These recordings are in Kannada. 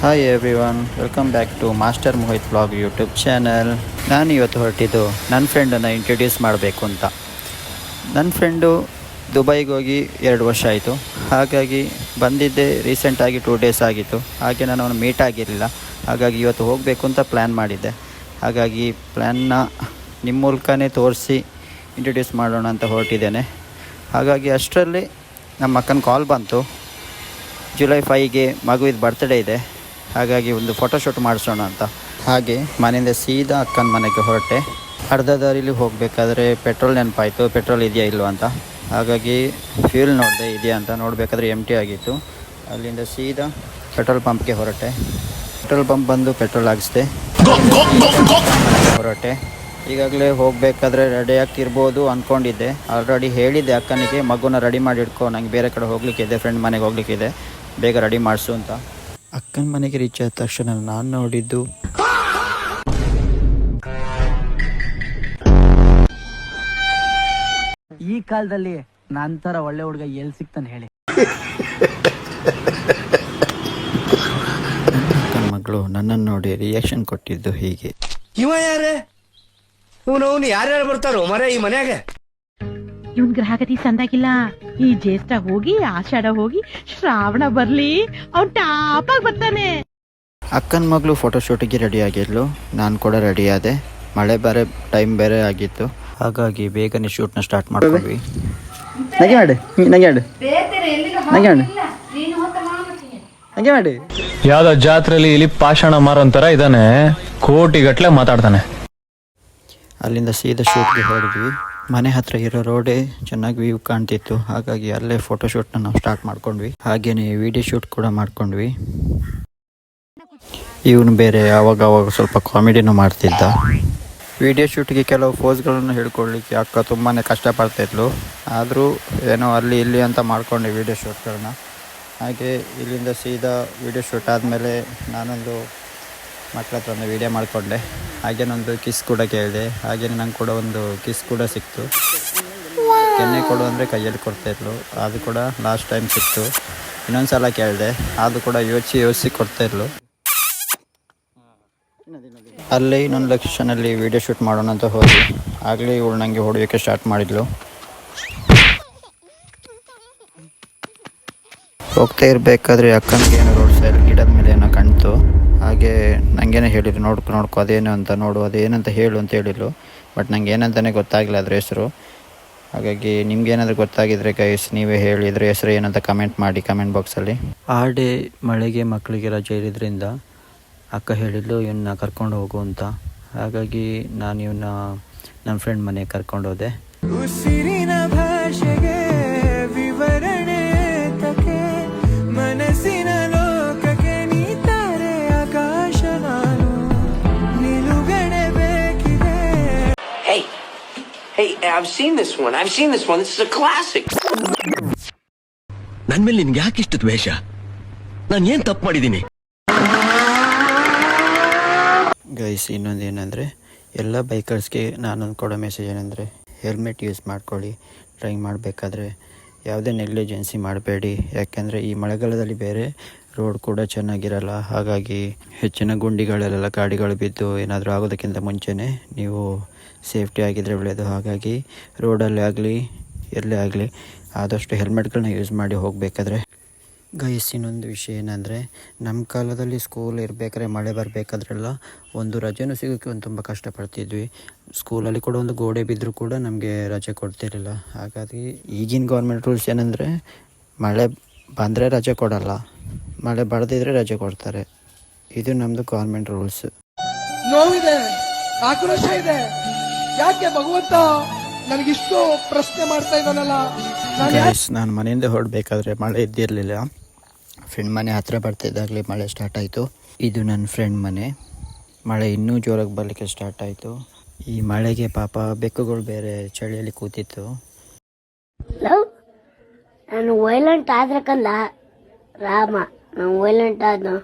Hi everyone, welcome back to master Mohit blog YouTube channel. ನಾನು ಇವತ್ತು ಹೊರಟಿದ್ದು ನನ್ನ ಫ್ರೆಂಡನ್ನು ಇಂಟ್ರಡ್ಯೂಸ್ ಮಾಡಬೇಕು ಅಂತ. ನನ್ನ ಫ್ರೆಂಡು ದುಬೈಗೆ ಹೋಗಿ 2 ವರ್ಷ ಆಯಿತು. ಹಾಗಾಗಿ ಬಂದಿದ್ದೆ ರೀಸೆಂಟಾಗಿ 2 ಡೇಸ್ ಆಗಿತ್ತು. ಹಾಗೆ ನಾನು ಅವನು ಮೀಟ್ ಆಗಿರಲಿಲ್ಲ. ಹಾಗಾಗಿ ಇವತ್ತು ಹೋಗಬೇಕು ಅಂತ ಪ್ಲ್ಯಾನ್ ಮಾಡಿದ್ದೆ. ಹಾಗಾಗಿ ಪ್ಲ್ಯಾನ್ನ ನಿಮ್ಮ ಮೂಲಕನೇ ತೋರಿಸಿ ಇಂಟ್ರಡ್ಯೂಸ್ ಮಾಡೋಣ ಅಂತ ಹೊರಟಿದ್ದೇನೆ. ಹಾಗಾಗಿ ಅಷ್ಟರಲ್ಲಿ ನಮ್ಮ ಅಕ್ಕನ ಕಾಲ್ ಬಂತು. ಜುಲೈ 5ಗೆ ಮಗುವಿದ ಬರ್ತ್ಡೇ ಇದೆ. ಹಾಗಾಗಿ ಒಂದು ಫೋಟೋಶೂಟ್ ಮಾಡಿಸೋಣ ಅಂತ. ಹಾಗೆ ಮನೆಯಿಂದ ಸೀದಾ ಅಕ್ಕನ ಮನೆಗೆ ಹೊರಟೆ. ಅರ್ಧ ದಾರಿಲಿ ಹೋಗಬೇಕಾದ್ರೆ ಪೆಟ್ರೋಲ್ ನೆನಪಾಯಿತು, ಪೆಟ್ರೋಲ್ ಇದೆಯಾ ಇಲ್ವಾ ಅಂತ. ಹಾಗಾಗಿ ಫ್ಯೂಲ್ ನೋಡಿದೆ, ಇದೆಯಾ ಅಂತ. ನೋಡಬೇಕಾದ್ರೆ ಎಂಟಿ ಆಗಿತ್ತು. ಅಲ್ಲಿಂದ ಸೀದಾ ಪೆಟ್ರೋಲ್ ಪಂಪ್ಗೆ ಹೊರಟೆ. ಪೆಟ್ರೋಲ್ ಪಂಪ್ ಬಂದು ಪೆಟ್ರೋಲ್ ಹಾಕಿಸ್ದೆ, ಹೊರಟೆ. ಈಗಾಗಲೇ ಹೋಗಬೇಕಾದ್ರೆ ರೆಡಿ ಆಗ್ತಿರ್ಬೋದು ಅಂದ್ಕೊಂಡಿದ್ದೆ. ಆಲ್ರೆಡಿ ಹೇಳಿದ್ದೆ ಅಕ್ಕನಿಗೆ, ಮಗುನ ರೆಡಿ ಮಾಡಿ ಇಟ್ಕೊ, ನನಗೆ ಬೇರೆ ಕಡೆ ಹೋಗ್ಲಿಕ್ಕಿದೆ, ಫ್ರೆಂಡ್ ಮನೆಗೆ ಹೋಗ್ಲಿಕ್ಕಿದೆ, ಬೇಗ ರೆಡಿ ಮಾಡಿಸು ಅಂತ. ಅಕ್ಕನ ಮನೆಗೆ ರೀಚ್ ಆದ ತಕ್ಷಣ ನಾನು ನೋಡಿದ್ದು ಈ ಕಾಲದಲ್ಲಿ ನಂತರ ಒಳ್ಳೆ ಹುಡುಗ ಎಲ್ಲಿ ಸಿಗ್ತಾನೆ ಹೇಳಿ. ಅಕ್ಕನ ಮಗಳು ನನ್ನನ್ನು ನೋಡಿ ರಿಯಾಕ್ಷನ್ ಕೊಟ್ಟಿದ್ದು ಹೀಗೆ. ಇವ ಯಾರೇ? ಇವನು ಯಾರ್ಯಾರು ಬರ್ತಾರೋ ಮರ ಈ ಮನ್ಯಾಗ? ಇವನ್ ಗ್ರಹಗತಿ ಸಂದಾಗಿಲ್ಲ. ಈ ಜ್ಯೇಷ್ಠ ಹೋಗಿ ಆಷಾಢ ಹೋಗಿ ಶ್ರಾವಣ ಬರ್ಲಿ, ಅವ್ನ್ ಟಾಪಾಗಿ ಬರ್ತಾನೆ. ಅಕ್ಕನ ಮಗಳು ಫೋಟೋಶೂಟಿಗೆ ರೆಡಿ ಆಗಿದ್ಲು. ನಾನು ಕೂಡ ರೆಡಿ ಆದೆ. ಮಳೆ ಬೇರೆ ಟೈಮ್ ಬೇರೆ ಆಗಿತ್ತು. ಹಾಗಾಗಿ ಬೇಗನೆ ಶೂಟ್ನ ಸ್ಟಾರ್ಟ್ ಮಾಡ್ಕೊಂಡ್ವಿ. ಯಾವ್ದೋ ಜಾತ್ರೆಯಲ್ಲಿ ಇಲ್ಲಿ ಪಾಷಾಣ ಮಾರೋಂತರ ಇದಾನೆ, ಕೋಟಿಗಟ್ಲೆ ಮಾತಾಡ್ತಾನೆ. ಅಲ್ಲಿಂದ ಸೀದಾ ಶೂಟ್ಗೆ ಹೊರಡ್ವಿ. ಮನೆ ಹತ್ರ ಇರೋ ರೋಡೇ ಚೆನ್ನಾಗಿ ವ್ಯೂ ಕಾಣ್ತಿತ್ತು. ಹಾಗಾಗಿ ಅಲ್ಲೇ ಫೋಟೋಶೂಟ್ನ ನಾವು ಸ್ಟಾರ್ಟ್ ಮಾಡ್ಕೊಂಡ್ವಿ. ಹಾಗೇನೆ ವಿಡಿಯೋ ಶೂಟ್ ಕೂಡ ಮಾಡ್ಕೊಂಡ್ವಿ. ಇವನು ಬೇರೆ ಆವಾಗ ಸ್ವಲ್ಪ ಕಾಮಿಡಿನೂ ಮಾಡ್ತಿದ್ದ. ವಿಡಿಯೋ ಶೂಟ್ಗೆ ಕೆಲವು ಪೋಸ್ಗಳನ್ನು ಹೇಳ್ಕೊಳ್ಲಿಕ್ಕೆ ಅಕ್ಕ ತುಂಬಾ ಕಷ್ಟಪಡ್ತಾಯಿದ್ಲು. ಆದರೂ ಏನೋ ಅಲ್ಲಿ ಇಲ್ಲಿ ಅಂತ ಮಾಡ್ಕೊಂಡೆ ವಿಡಿಯೋ ಶೂಟ್ಗಳನ್ನ. ಹಾಗೆ ಇಲ್ಲಿಂದ ಸೀದಾ ವಿಡಿಯೋ ಶೂಟ್ ಆದಮೇಲೆ ನಾನೊಂದು ಮಕ್ಕಳ ಹತ್ರ ಒಂದು ವಿಡಿಯೋ ಮಾಡಿಕೊಂಡೆ. ಹಾಗೇನೊಂದು ಕಿಸ್ ಕೂಡ ಕೇಳಿದೆ. ಹಾಗೇನೆ ನಂಗೆ ಕೂಡ ಒಂದು ಕಿಸ್ ಕೂಡ ಸಿಕ್ತು. ಕೆನ್ನೆ ಕೊಡು ಅಂದರೆ ಕೈಯಲ್ಲಿ ಕೊಡ್ತಾಯಿದ್ಲು, ಅದು ಕೂಡ ಲಾಸ್ಟ್ ಟೈಮ್ ಸಿಕ್ತು. ಇನ್ನೊಂದು ಸಲ ಕೇಳಿದೆ, ಅದು ಕೂಡ ಯೋಚಿಸಿ ಕೊಡ್ತಾಯಿದ್ಲು. ಅಲ್ಲೇ ಇನ್ನೊಂದು ಲೊಕೇಶನಲ್ಲಿ ವೀಡಿಯೋ ಶೂಟ್ ಮಾಡೋಣ ಅಂತ ಹೋಗಿ ಆಗಲೇ ಇವಳು ನನಗೆ ಹೊಡೆಯೋಕ್ಕೆ ಸ್ಟಾರ್ಟ್ ಮಾಡಿದ್ಲು. ಹೋಗ್ತಾ ಇರಬೇಕಾದ್ರೆ ಅಕ್ಕನಿಗೆ ಏನೋ ರೋಡ್ ಸೈಡ್ ಗಿಡದ ಮೇಲೆ ಏನೋ ಕಾಣ್ತು. ಹಾಗೆ ನನಗೇನೋ ಹೇಳಿದ್ರು, ನೋಡ್ಕೊ ಅದೇನು ಅಂತ, ನೋಡು ಅದೇನಂತ ಹೇಳು ಅಂತ ಹೇಳಿದ್ರು. ಬಟ್ ನಂಗೆ ಏನಂತಲೇ ಗೊತ್ತಾಗಲಿಲ್ಲ ಅದ್ರ ಹೆಸರು. ಹಾಗಾಗಿ ನಿಮ್ಗೇನಾದರೂ ಗೊತ್ತಾಗಿದ್ರೆ ಗೈಸ್ ನೀವೇ ಹೇಳಿ, ಇದ್ರ ಹೆಸರು ಏನಂತ ಕಮೆಂಟ್ ಮಾಡಿ ಕಮೆಂಟ್ ಬಾಕ್ಸಲ್ಲಿ. ಆ ಡೇ ಮಳೆಗೆ ಮಕ್ಕಳಿಗೆ ರಜೆ ಇರೋದ್ರಿಂದ ಅಕ್ಕ ಹೇಳಿದ್ಲು ಇವನ್ನ ಕರ್ಕೊಂಡು ಹೋಗು ಅಂತ. ಹಾಗಾಗಿ ನಾನು ಇವನ್ನ ನನ್ನ ಫ್ರೆಂಡ್ ಮನೆಗೆ ಕರ್ಕೊಂಡು ಹೋದೆ. ಉಸಿರಿನ ಭಾಷೆಗೆ ವಿವರಣೆ ತಕೆ, ಮನಸ್ಸಿನ ಲೋಕಕ್ಕೆ ನೀತಾರೆ ಆಕಾಶ, ನಾನು ನಿಲುಗಡೆ ಬೇಕಿದೆ. Hey, I've seen this one. This is a classic. ನನ್ ಮೇಲೆ ನಿನ್ಗೆ ಯಾಕೆ ಇಷ್ಟು ದ್ವೇಷ? ನಾನು ಏನ್ ತಪ್ಪು ಮಾಡಿದ್ದೀನಿ? ಗೈಸ್ ಇನ್ನೊಂದು ಏನಂದರೆ, ಎಲ್ಲ ಬೈಕರ್ಸ್ಗೆ ನಾನೊಂದು ಕೊಡೋ ಮೆಸೇಜ್ ಏನಂದರೆ, ಹೆಲ್ಮೆಟ್ ಯೂಸ್ ಮಾಡ್ಕೊಳ್ಳಿ. ಡ್ರೈವಿಂಗ್ ಮಾಡಬೇಕಾದ್ರೆ ಯಾವುದೇ ನೆಗ್ಲಿಜೆನ್ಸಿ ಮಾಡಬೇಡಿ. ಯಾಕೆಂದರೆ ಈ ಮಳೆಗಾಲದಲ್ಲಿ ಬೇರೆ ರೋಡ್ ಕೂಡ ಚೆನ್ನಾಗಿರಲ್ಲ. ಹಾಗಾಗಿ ಹೆಚ್ಚಿನ ಗುಂಡಿಗಳಲ್ಲೆಲ್ಲ ಗಾಡಿಗಳು ಬಿದ್ದು ಏನಾದರೂ ಆಗೋದಕ್ಕಿಂತ ಮುಂಚೆನೇ ನೀವು ಸೇಫ್ಟಿ ಆಗಿದ್ದರೆ ಒಳ್ಳೆಯದು. ಹಾಗಾಗಿ ರೋಡಲ್ಲೇ ಆಗಲಿ ಎಲ್ಲೇ ಆಗಲಿ ಆದಷ್ಟು ಹೆಲ್ಮೆಟ್ಗಳನ್ನ ಯೂಸ್ ಮಾಡಿ ಹೋಗಬೇಕಾದ್ರೆ. ಗೈಸ್ ಇನ್ನೊಂದು ವಿಷಯ ಏನಂದರೆ, ನಮ್ಮ ಕಾಲದಲ್ಲಿ ಸ್ಕೂಲ್ ಇರಬೇಕಾದ್ರೆ ಮಳೆ ಬರಬೇಕಾದ್ರೆಲ್ಲ ಒಂದು ರಜೆನೂ ಸಿಗೋಕ್ಕೆ ಒಂದು ತುಂಬ ಕಷ್ಟಪಡ್ತಿದ್ವಿ. ಸ್ಕೂಲಲ್ಲಿ ಕೂಡ ಒಂದು ಗೋಡೆ ಬಿದ್ದರೂ ಕೂಡ ನಮಗೆ ರಜೆ ಕೊಡ್ತಿರಲಿಲ್ಲ. ಹಾಗಾಗಿ ಈಗಿನ ಗೌರ್ಮೆಂಟ್ ರೂಲ್ಸ್ ಏನಂದರೆ, ಮಳೆ ಬಂದರೆ ರಜೆ ಕೊಡಲ್ಲ, ಮಳೆ ಬರದಿದ್ರೆ ರಜೆ ಕೊಡ್ತಾರೆ. ಇದು ನಮ್ಮದು ಗೌರ್ಮೆಂಟ್ ರೂಲ್ಸ್. ನೋವಿದೆ, ಆಕ್ರೋಶ ಇದೆ. ಯಾಕೆ ಭಗವಂತ ನನಗಿಷ್ಟು ಪ್ರಶ್ನೆ ಮಾಡ್ತಾ ಇದ್ದಾನಲ್ಲ? ಗೈಸ್ ನಾನು ಮನೆಯಿಂದ ಹೊರಡಬೇಕಾದ್ರೆ ಮಳೆ ಇದ್ದಿರಲಿಲ್ಲ. ಫ್ರೆಂಡ್ ಮನೆ ಹತ್ತಿರ ಬರ್ತಿದ್ದಾಗಲೇ ಮಳೆ ಸ್ಟಾರ್ಟ್ ಆಯಿತು. ಇದು ನನ್ನ ಫ್ರೆಂಡ್ ಮನೆ. ಮಳೆ ಇನ್ನೂ ಜೋರಾಗಿ ಬರಲಿಕ್ಕೆ ಸ್ಟಾರ್ಟ್ ಆಯಿತು. ಈ ಮಳೆಗೆ ಪಾಪ ಬೆಕ್ಕುಗಳು ಬೇರೆ ಚಳಿಯಲ್ಲಿ ಕೂತಿತ್ತು. ನಾನು ವೈಲೆಂಟ್ ಆದ್ರೆ ಕಂದ ರಾಮ, ನಾನು ವೈಲೆಂಟ್ ಆದ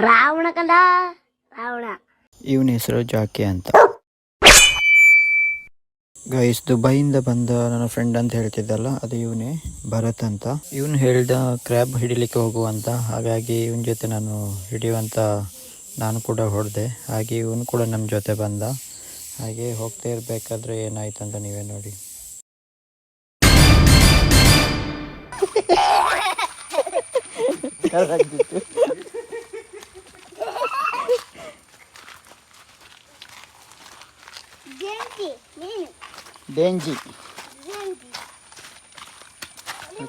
ರಾವಣ ಕಂದ ರಾವಣ. ಇವನ ಹೆಸರು ಜಾಕಿ ಅಂತ. ಗೈಸ್, ದುಬೈಯಿಂದ ಬಂದ ನನ್ನ ಫ್ರೆಂಡ್ ಅಂತ ಹೇಳ್ತಿದ್ದಲ್ಲ, ಅದು ಇವನೇ ಭರತ್ ಅಂತ. ಇವನು ಹೇಳ್ದ ಕ್ರ್ಯಾಬ್ ಹಿಡಿಲಿಕ್ಕೆ ಹೋಗುವಂತ, ಹಾಗಾಗಿ ಇವನ ಜೊತೆ ನಾನು ಹಿಡಿಯುವಂತ ನಾನು ಕೂಡ ಹೊಡೆದೆ. ಹಾಗೆ ಇವನು ಕೂಡ ನಮ್ಮ ಜೊತೆ ಬಂದ. ಹಾಗೆ ಹೋಗ್ತಾ ಇರಬೇಕಾದ್ರೆ ಏನಾಯ್ತು ಅಂತ ನೀವೇ ನೋಡಿ. డేంజీ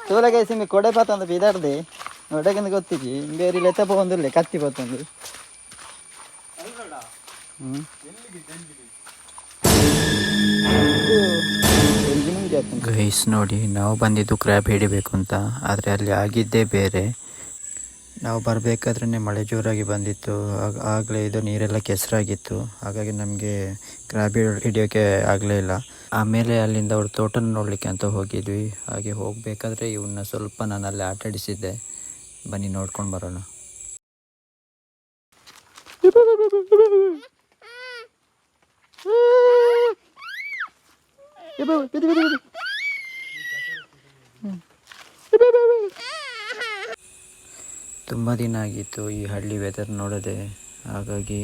తూలకేసి మీ కొడైపోతుంది బిదర్ది ఒడ కింద కొత్తికి ఇంకేరి ఎత్తపోతుంది కత్తిపోతుంది. ಗೈಸ್ ನೋಡಿ, ನಾವು ಬಂದಿದ್ದು ಕ್ರ್ಯಾಬ್ ಹಿಡಿಬೇಕು ಅಂತ, ಆದರೆ ಅಲ್ಲಿ ಆಗಿದ್ದೇ ಬೇರೆ. ನಾವು ಬರಬೇಕಾದ್ರೆ ಮಳೆ ಜೋರಾಗಿ ಬಂದಿತ್ತು. ಆಗಲೇ ಇದು ನೀರೆಲ್ಲ ಕೆಸರಾಗಿತ್ತು. ಹಾಗಾಗಿ ನಮಗೆ ಕ್ರ್ಯಾಬ್ ಹಿಡಿಯೋಕ್ಕೆ ಆಗಲೇ ಇಲ್ಲ. ಆಮೇಲೆ ಅಲ್ಲಿಂದ ಅವ್ರ ತೋಟನ ನೋಡಲಿಕ್ಕೆ ಅಂತ ಹೋಗಿದ್ವಿ. ಹಾಗೆ ಹೋಗಬೇಕಾದ್ರೆ ಇವನ್ನ ಸ್ವಲ್ಪ ನಾನು ಅಲ್ಲಿ ಆಟ ಆಡಿಸಿದ್ದೆ. ಬನ್ನಿ ನೋಡ್ಕೊಂಡು ಬರೋಣ. ತುಂಬ ದಿನ ಆಗಿತ್ತು ಈ ಹಳ್ಳಿ ವೆದರ್ ನೋಡೋದೆ. ಹಾಗಾಗಿ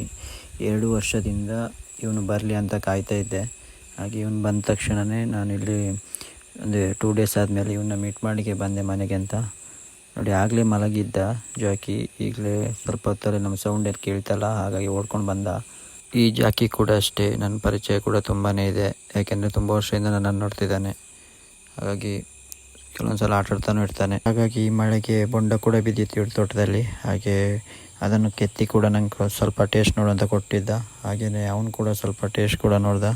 2 ವರ್ಷದಿಂದ ಇವನು ಬರಲಿ ಅಂತ ಕಾಯ್ತಾ ಇದ್ದೆ. ಹಾಗೆ ಇವನು ಬಂದ ತಕ್ಷಣವೇ ನಾನಿಲ್ಲಿ ಒಂದು 2 ಡೇಸ್ ಆದಮೇಲೆ ಇವನ್ನ ಮೀಟ್ ಮಾಡಲಿಕ್ಕೆ ಬಂದೆ ಮನೆಗೆ ಅಂತ. ನೋಡಿ, ಆಗಲೇ ಮಲಗಿದ್ದ ಜಾಕಿ. ಈಗಲೇ ಸ್ವಲ್ಪ ಹೊತ್ತಲ್ಲಿ ನಮ್ಮ ಸೌಂಡ್ ಏನು ಕೇಳ್ತಲ್ಲ, ಹಾಗಾಗಿ ಓಡ್ಕೊಂಡು ಬಂದ. ಈ ಜಾಕಿ ಕೂಡ ಅಷ್ಟೇ, ನನ್ನ ಪರಿಚಯ ಕೂಡ ತುಂಬಾ ಇದೆ. ಯಾಕೆಂದರೆ ತುಂಬ ವರ್ಷದಿಂದ ನನ್ನನ್ನು ನೋಡ್ತಿದ್ದಾನೆ. ಹಾಗಾಗಿ ಕೆಲವೊಂದು ಸಲ ಆಟಾಡ್ತಾನೂ ಇರ್ತಾನೆ. ಹಾಗಾಗಿ ಈ ಮಳೆಗೆ ಬೊಂಡ ಕೂಡ ಬಿದ್ದಿತ್ತು ಇವ್ರ ತೋಟದಲ್ಲಿ. ಹಾಗೆ ಅದನ್ನು ಕೆತ್ತಿ ಕೂಡ ನಂಗೆ ಸ್ವಲ್ಪ ಟೇಸ್ಟ್ ನೋಡೋಂತ ಕೊಟ್ಟಿದ್ದ. ಹಾಗೆಯೇ ಅವನು ಕೂಡ ಸ್ವಲ್ಪ ಟೇಸ್ಟ್ ಕೂಡ ನೋಡ್ದ.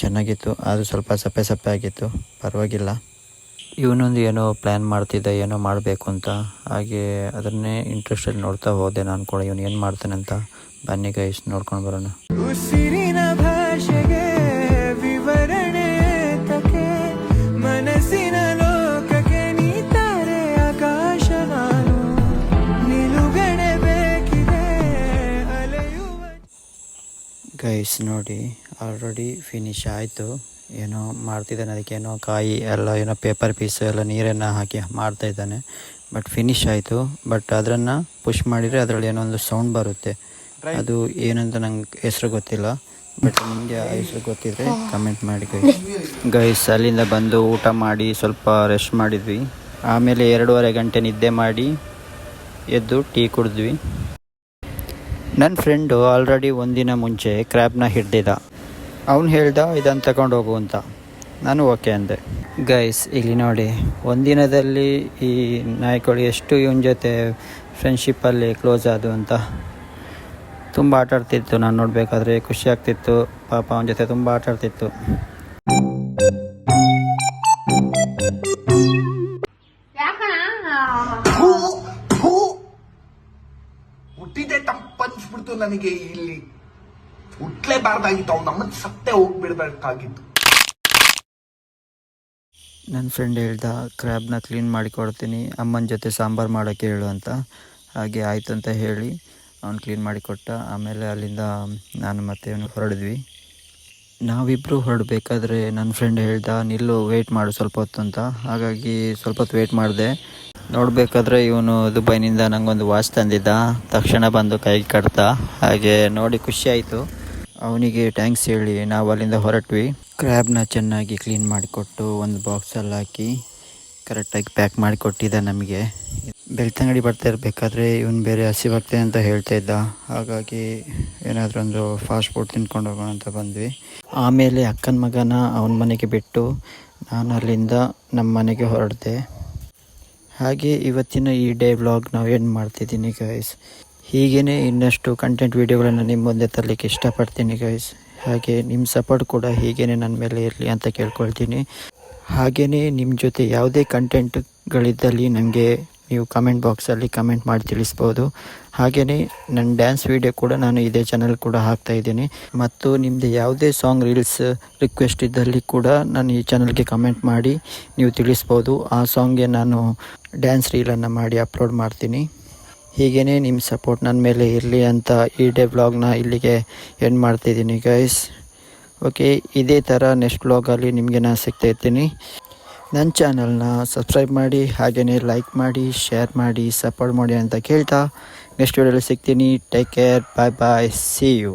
ಚೆನ್ನಾಗಿತ್ತು, ಅದು ಸ್ವಲ್ಪ ಸಪ್ಪೆ ಸಪ್ಪೆ ಆಗಿತ್ತು, ಪರವಾಗಿಲ್ಲ. ಇವನೊಂದು ಏನೋ ಪ್ಲ್ಯಾನ್ ಮಾಡ್ತಿದ್ದ, ಏನೋ ಮಾಡಬೇಕು ಅಂತ. ಹಾಗೆ ಅದನ್ನೇ ಇಂಟ್ರೆಸ್ಟಲ್ಲಿ ನೋಡ್ತಾ ಹೋದೆ ನಾನು ಕೂಡ, ಇವನು ಏನು ಮಾಡ್ತಾನೆ ಅಂತ. ಬನ್ನಿ ಗೈಸ್, ನೋಡ್ಕೊಂಡು ಬರೋಣ. ಉಸಿರಿನ ಭಾಷೆಗೆ ವಿವರಣೆ ತಕೆ, ಮನಸ್ಸಿನ ಲೋಕಕ್ಕೆ ನೀತಾರೆ ಆಕಾಶ ನಾನು, ನಿಲುಗಡೆ ಬೇಕಿದೆ ಅಲೆಯುವ. ಗೈಸ್ ನೋಡಿ, ಆಲ್ರೆಡಿ ಫಿನಿಶ್ ಆಯಿತು. ಏನೋ ಮಾಡ್ತಿದ್ದಾನೆ, ಅದಕ್ಕೇನೋ ಕಾಯಿ ಎಲ್ಲ ಏನೋ ಪೇಪರ್ ಪೀಸ್ ಎಲ್ಲ ನೀರನ್ನು ಹಾಕಿ ಮಾಡ್ತಾಯಿದ್ದಾನೆ. ಬಟ್ ಫಿನಿಶ್ ಆಯಿತು. ಬಟ್ ಅದನ್ನು ಪುಷ್ ಮಾಡಿದರೆ ಅದರಲ್ಲಿ ಏನೋ ಒಂದು ಸೌಂಡ್ ಬರುತ್ತೆ. ಅದು ಏನಂತ ನಂಗೆ ಹೆಸರು ಗೊತ್ತಿಲ್ಲ. ಬಟ್ ನಿಮಗೆ ಆ ಹೆಸರು ಗೊತ್ತಿದ್ರೆ ಕಮೆಂಟ್ ಮಾಡಿ ಗೈಸ್. ಅಲ್ಲಿಂದ ಬಂದು ಊಟ ಮಾಡಿ ಸ್ವಲ್ಪ ರೆಸ್ಟ್ ಮಾಡಿದ್ವಿ. ಆಮೇಲೆ 2.5 ಗಂಟೆ ನಿದ್ದೆ ಮಾಡಿ ಎದ್ದು ಟೀ ಕುಡಿದ್ವಿ. ನನ್ನ ಫ್ರೆಂಡು ಆಲ್ರೆಡಿ ಒಂದಿನ ಮುಂಚೆ ಕ್ರ್ಯಾಬ್ನ ಹಿಡ್ದಿದ್ದ. ಅವನು ಹೇಳ್ದ ಇದನ್ನು ತಗೊಂಡು ಹೋಗು ಅಂತ. ನಾನು ಓಕೆ ಅಂದೆ. ಗೈಸ್ ಇಲ್ಲಿ ನೋಡಿ, ಒಂದಿನದಲ್ಲಿ ಈ ನಾಯಿಗಳು ಎಷ್ಟು ಇವನ ಜೊತೆ ಫ್ರೆಂಡ್ಶಿಪ್ಪಲ್ಲಿ ಕ್ಲೋಸ್ ಆದವು ಅಂತ. ತುಂಬ ಆಟ ಆಡ್ತಿತ್ತು, ನಾನು ನೋಡಬೇಕಾದ್ರೆ ಖುಷಿ ಆಗ್ತಿತ್ತು. ಪಾಪ ಅವನ ಜೊತೆ ತುಂಬ ಆಟ ಆಡ್ತಿತ್ತು. ಹುಟ್ಟಿದೆ ತಪ್ಪನ್ಸ್ಬಿಡ್ತು ನನಗೆ. ಇಲ್ಲಿ ಹುಟ್ಲೇಬಾರ್ದಾಗಿತ್ತು, ಅವ್ನು ನಮ್ಮನ್ನು ಸತ್ತೇ ಹೋಗ್ಬಿಡ್ಬೇಕಾಗಿತ್ತು. ನನ್ನ ಫ್ರೆಂಡ್ ಹೇಳ್ದ ಕ್ರ್ಯಾಬ್ನ ಕ್ಲೀನ್ ಮಾಡಿಕೊಡ್ತೀನಿ, ಅಮ್ಮನ ಜೊತೆ ಸಾಂಬಾರು ಮಾಡೋಕ್ಕೆ ಹೇಳು ಅಂತ. ಹಾಗೆ ಆಯಿತು ಅಂತ ಹೇಳಿ ಅವ್ನು ಕ್ಲೀನ್ ಮಾಡಿಕೊಟ್ಟ. ಆಮೇಲೆ ಅಲ್ಲಿಂದ ನಾನು ಮತ್ತೆ ಅವನು ಹೊರಡಿದ್ವಿ. ನಾವಿಬ್ಬರು ಹೊರಡಬೇಕಾದ್ರೆ ನನ್ನ ಫ್ರೆಂಡ್ ಹೇಳ್ದ ನಿಲ್ಲು, ವೆಯ್ಟ್ ಮಾಡು ಸ್ವಲ್ಪ ಹೊತ್ತು ಅಂತ. ಹಾಗಾಗಿ ಸ್ವಲ್ಪ ಹೊತ್ತು ವೆಯ್ಟ್ ಮಾಡಿದೆ. ನೋಡಬೇಕಾದ್ರೆ ಇವನು ದುಬೈನಿಂದ ನನಗೊಂದು ವಾಚ್ ತಂದಿದ್ದ. ತಕ್ಷಣ ಬಂದು ಕೈಗೆ ಕಟ್ತ. ಹಾಗೆ ನೋಡಿ ಖುಷಿ ಆಯಿತು. ಅವನಿಗೆ ಥ್ಯಾಂಕ್ಸ್ ಹೇಳಿ ನಾವು ಅಲ್ಲಿಂದ ಹೊರಟ್ವಿ. ಕ್ರ್ಯಾಬ್ನ ಚೆನ್ನಾಗಿ ಕ್ಲೀನ್ ಮಾಡಿಕೊಟ್ಟು ಒಂದು ಬಾಕ್ಸಲ್ಲಿ ಹಾಕಿ ಕರೆಕ್ಟಾಗಿ ಪ್ಯಾಕ್ ಮಾಡಿಕೊಟ್ಟಿದ್ದ ನಮಗೆ. ಬೆಳ್ತಂಗಡಿ ಬರ್ತಾ ಇರಬೇಕಾದ್ರೆ ಇವನು ಬೇರೆ ಹಸಿವಾಗ್ತದೆ ಅಂತ ಹೇಳ್ತಾ ಇದ್ದ. ಹಾಗಾಗಿ ಏನಾದರೂ ಒಂದು ಫಾಸ್ಟ್ ಫುಡ್ ತಿನ್ಕೊಂಡು ಹೋಗೋಣ ಅಂತ ಬಂದ್ವಿ. ಆಮೇಲೆ ಅಕ್ಕನ ಮಗನ ಅವನ ಮನೆಗೆ ಬಿಟ್ಟು ನಾನು ಅಲ್ಲಿಂದ ನಮ್ಮ ಮನೆಗೆ ಹೊರಡಿದೆ. ಹಾಗೆ ಇವತ್ತಿನ ಈ ಡೇ ವ್ಲಾಗ್ ನಾವು ಏನು ಮಾಡ್ತಿದ್ದೀನಿ ಗೈಸ್. ಹೀಗೇ ಇನ್ನಷ್ಟು ಕಂಟೆಂಟ್ ವೀಡಿಯೋಗಳನ್ನು ನಿಮ್ಮ ಮುಂದೆ ತರಲಿಕ್ಕೆ ಇಷ್ಟಪಡ್ತೀನಿ ಗೈಸ್. ಹಾಗೆ ನಿಮ್ಮ ಸಪೋರ್ಟ್ ಕೂಡ ಹೀಗೇ ನನ್ನ ಮೇಲೆ ಇರಲಿ ಅಂತ ಕೇಳ್ಕೊಳ್ತೀನಿ. ಹಾಗೆಯೇ ನಿಮ್ಮ ಜೊತೆ ಯಾವುದೇ ಕಂಟೆಂಟ್ಗಳಿದ್ದಲ್ಲಿ ನನಗೆ ನೀವು ಕಮೆಂಟ್ ಬಾಕ್ಸಲ್ಲಿ ಕಮೆಂಟ್ ಮಾಡಿ ತಿಳಿಸ್ಬೋದು. ಹಾಗೆಯೇ ನನ್ನ ಡ್ಯಾನ್ಸ್ ವೀಡಿಯೋ ಕೂಡ ನಾನು ಇದೇ ಚಾನಲ್ ಕೂಡ ಹಾಕ್ತಾಯಿದ್ದೀನಿ. ಮತ್ತು ನಿಮ್ಮದು ಯಾವುದೇ ಸಾಂಗ್ ರೀಲ್ಸ್ ರಿಕ್ವೆಸ್ಟ್ ಇದ್ದಲ್ಲಿ ಕೂಡ ನಾನು ಈ ಚಾನಲ್ಗೆ ಕಮೆಂಟ್ ಮಾಡಿ ನೀವು ತಿಳಿಸ್ಬೋದು. ಆ ಸಾಂಗ್ಗೆ ನಾನು ಡ್ಯಾನ್ಸ್ ರೀಲನ್ನು ಮಾಡಿ ಅಪ್ಲೋಡ್ ಮಾಡ್ತೀನಿ. ಹೀಗೇ ನಿಮ್ಮ ಸಪೋರ್ಟ್ ನನ್ನ ಮೇಲೆ ಇರಲಿ ಅಂತ ಈ ಡೇ ವ್ಲಾಗ್ನ ಇಲ್ಲಿಗೆ ಎಂಡ್ ಮಾಡ್ತಿದ್ದೀನಿ ಗೈಸ್. ಓಕೆ, ಇದೇ ಥರ ನೆಕ್ಸ್ಟ್ ವ್ಲಾಗಲ್ಲಿ ನಿಮಗೆ ನಾನು ಸಿಗ್ತಾ ಇರ್ತೀನಿ. ನನ್ನ ಚಾನಲ್ನ ಸಬ್ಸ್ಕ್ರೈಬ್ ಮಾಡಿ, ಹಾಗೆಯೇ ಲೈಕ್ ಮಾಡಿ, ಶೇರ್ ಮಾಡಿ, ಸಪೋರ್ಟ್ ಮಾಡಿ ಅಂತ ಕೇಳ್ತಾ ನೆಕ್ಸ್ಟ್ ವಿಡಿಯೋಲಿ ಸಿಗ್ತೀನಿ. Take care, bye bye, see you.